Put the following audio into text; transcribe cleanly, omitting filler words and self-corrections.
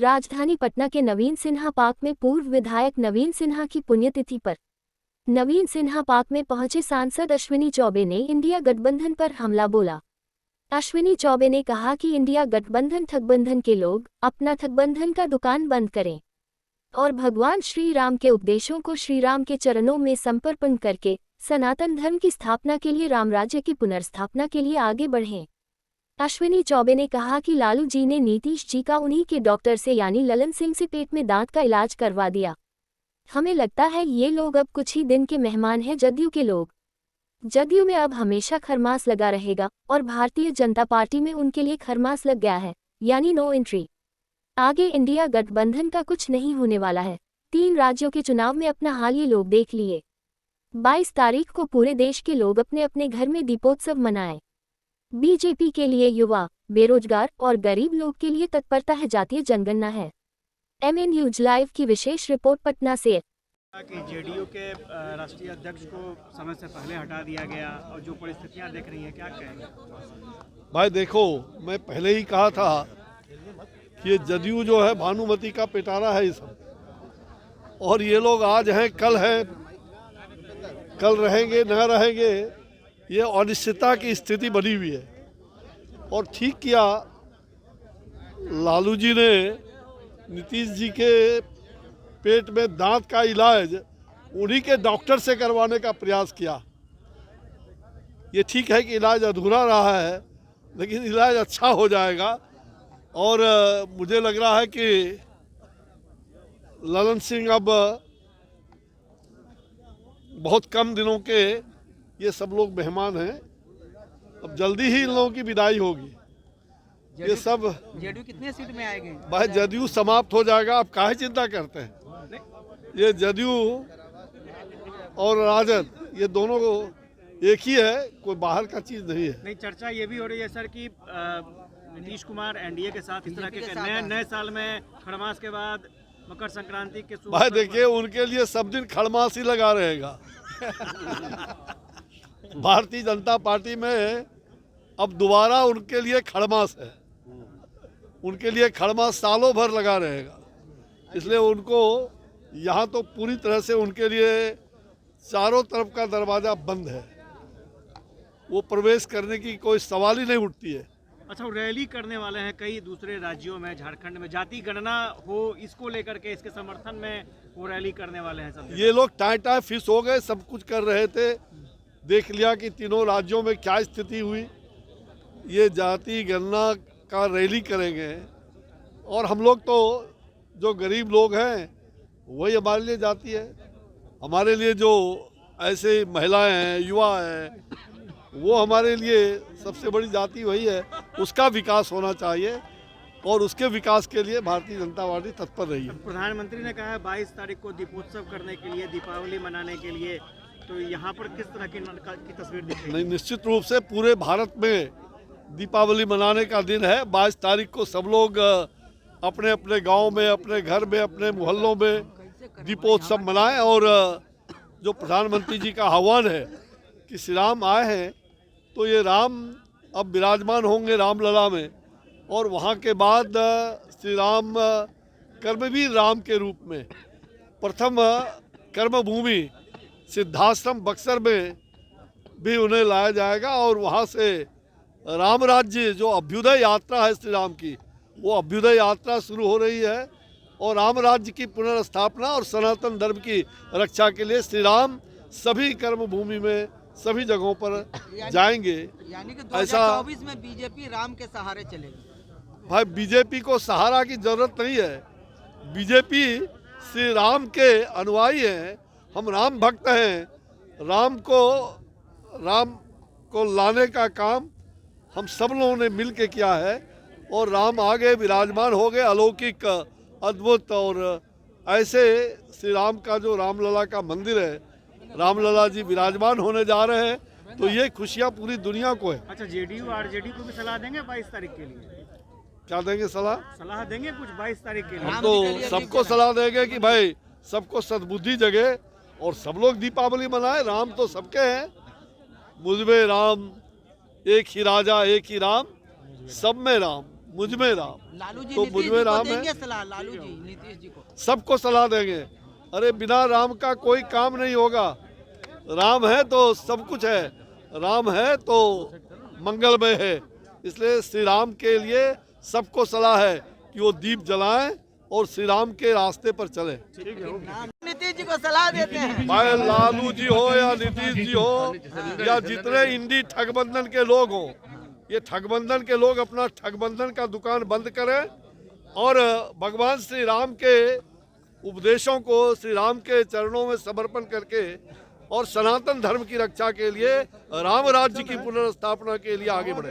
राजधानी पटना के नवीन सिन्हा पार्क में पूर्व विधायक नवीन सिन्हा की पुण्यतिथि पर नवीन सिन्हा पार्क में पहुंचे सांसद अश्विनी चौबे ने इंडिया गठबंधन पर हमला बोला। अश्विनी चौबे ने कहा कि इंडिया गठबंधन ठगबंधन के लोग अपना ठगबंधन का दुकान बंद करें और भगवान श्री राम के उपदेशों को श्री राम के चरणों में समर्पण करके सनातन धर्म की स्थापना के लिए राम राज्य की पुनर्स्थापना के लिए आगे बढ़ें। अश्विनी चौबे ने कहा कि लालू जी ने नीतीश जी का उन्हीं के डॉक्टर से यानी ललन सिंह से पेट में दांत का इलाज करवा दिया। हमें लगता है ये लोग अब कुछ ही दिन के मेहमान हैं जदयू के लोग। जदयू में अब हमेशा खरमास लगा रहेगा और भारतीय जनता पार्टी में उनके लिए खरमास लग गया है, यानी नो एंट्री। आगे इंडिया गठबंधन का कुछ नहीं होने वाला है। 3 राज्यों के चुनाव में अपना हाल ये लोग देख लिए। 22 तारीख को पूरे देश के लोग अपने अपने घर में दीपोत्सव मनाएं। बीजेपी के लिए युवा, बेरोजगार और गरीब लोग के लिए तत्परता है, जातीय जनगणना है। MN न्यूज लाइव की विशेष रिपोर्ट पटना से। कि जेडीयू के राष्ट्रीय अध्यक्ष को समय से पहले हटा दिया गया और जो परिस्थितियां देख रही हैं, क्या कहेंगे? भाई देखो, मैं पहले ही कहा था कि ये जदयू जो है भानुमति का पिटारा है ये सब, और ये लोग आज हैं कल हैं, कल रहेंगे न रहेंगे, ये अनिश्चितता की स्थिति बनी हुई है। और ठीक किया लालू जी ने नीतीश जी के पेट में दांत का इलाज उन्हीं के डॉक्टर से करवाने का प्रयास किया। ये ठीक है कि इलाज अधूरा रहा है, लेकिन इलाज अच्छा हो जाएगा। और मुझे लग रहा है कि ललन सिंह अब बहुत कम दिनों के ये सब लोग मेहमान हैं। अब जल्दी ही इन लोगों की विदाई होगी। ये सब जेडीयू कितने सीट में आएंगे? भाई जदयू समाप्त हो जाएगा, आप काहे चिंता करते हैं? ये जदयू और राजद ये दोनों एक ही है, कोई बाहर का चीज नहीं है। नहीं, चर्चा ये भी हो रही है सर कि नीतीश कुमार एनडीए के साथ इस तरह के नए साल में खड़मास के बाद मकर संक्रांति के भाई देखिए, उनके लिए सब दिन खड़मास ही लगा रहेगा। भारतीय जनता पार्टी में अब दोबारा उनके लिए खड़मास है, उनके लिए खड़मास सालों भर लगा रहेगा। इसलिए उनको यहाँ तो पूरी तरह से उनके लिए चारों तरफ का दरवाज़ा बंद है, वो प्रवेश करने की कोई सवाल ही नहीं उठती है। अच्छा, रैली करने वाले हैं कई दूसरे राज्यों में, झारखंड में जाति गणना हो, इसको लेकर के इसके समर्थन में वो रैली करने वाले हैं सब। ये लोग टाई फिश हो गए, सब कुछ कर रहे थे, देख लिया कि तीनों राज्यों में क्या स्थिति हुई। ये जाति गणना का रैली करेंगे, और हम लोग तो जो गरीब लोग हैं वही हमारे लिए जाति है। हमारे लिए जो ऐसे महिलाएं हैं, युवा हैं, वो हमारे लिए सबसे बड़ी जाति वही है। उसका विकास होना चाहिए और उसके विकास के लिए भारतीय जनता पार्टी तत्पर रही है। प्रधानमंत्री ने कहा है 22 तारीख को दीपोत्सव करने के लिए, दीपावली मनाने के लिए, तो यहाँ पर किस तरह की तस्वीर दिख रही है? नहीं, निश्चित रूप से पूरे भारत में दीपावली मनाने का दिन है। 22 तारीख को सब लोग अपने अपने गांव में, अपने घर में, अपने मोहल्लों में दीपोत्सव मनाएं। और जो प्रधानमंत्री जी का आह्वान है कि श्री राम आए हैं, तो ये राम अब विराजमान होंगे रामलला में, और वहाँ के बाद श्री राम कर्मवीर राम के रूप में प्रथम कर्मभूमि सिद्धाश्रम बक्सर में भी उन्हें लाया जाएगा। और वहाँ से राम राज्य जो अभ्युदय यात्रा है श्री राम की, वो अभ्युदय यात्रा शुरू हो रही है। और राम राज्य की पुनर्स्थापना और सनातन धर्म की रक्षा के लिए श्री राम सभी कर्मभूमि में, सभी जगहों पर जाएंगे। यानी कि 2024 में बीजेपी राम के सहारे चलेगी। भाई बीजेपी को सहारा की जरूरत नहीं है, बीजेपी श्री राम के अनुयायी हैं। हम राम भक्त हैं। राम को लाने का काम हम सब लोगों ने मिल के किया है, और राम आगे विराजमान हो गए, अलौकिक अद्भुत। और ऐसे श्री राम का जो रामलला का मंदिर है, रामलला जी विराजमान होने जा रहे हैं, तो ये खुशियाँ पूरी दुनिया को है। अच्छा, जेडीयू आरजेडी को भी सलाह देंगे 22 तारीख के लिए? क्या देंगे सलाह? सलाह देंगे कुछ 22 तारीख के लिए? हम तो सबको सलाह देंगे कि भाई सबको सद्बुद्धि जगे और सब लोग दीपावली मनाएं। राम तो सबके हैं, मुझ में राम, एक ही राजा एक ही राम, सब में राम। मुझमें राम। लालू जी तो नीतीश मुझमें जी को राम है। देंगे सलाह, लालू जी नीतीश जी को। सबको सलाह देंगे। अरे बिना राम का कोई काम नहीं होगा। राम है तो सब कुछ है, राम है तो मंगलमय है। इसलिए श्री राम के लिए सबको सलाह है कि वो दीप जलाएं और श्री राम के रास्ते पर चलें। नीतीश जी को सलाह देते हैं। चाहे लालू जी हो या नीतीश जी हो या जितने इंडी ठगबंधन के लोग हों, ये ठगबंधन के लोग अपना ठगबंधन का दुकान बंद करें और भगवान श्री राम के उपदेशों को श्री राम के चरणों में समर्पण करके और सनातन धर्म की रक्षा के लिए, राम राज्य की पुनर्स्थापना के लिए आगे बढ़े।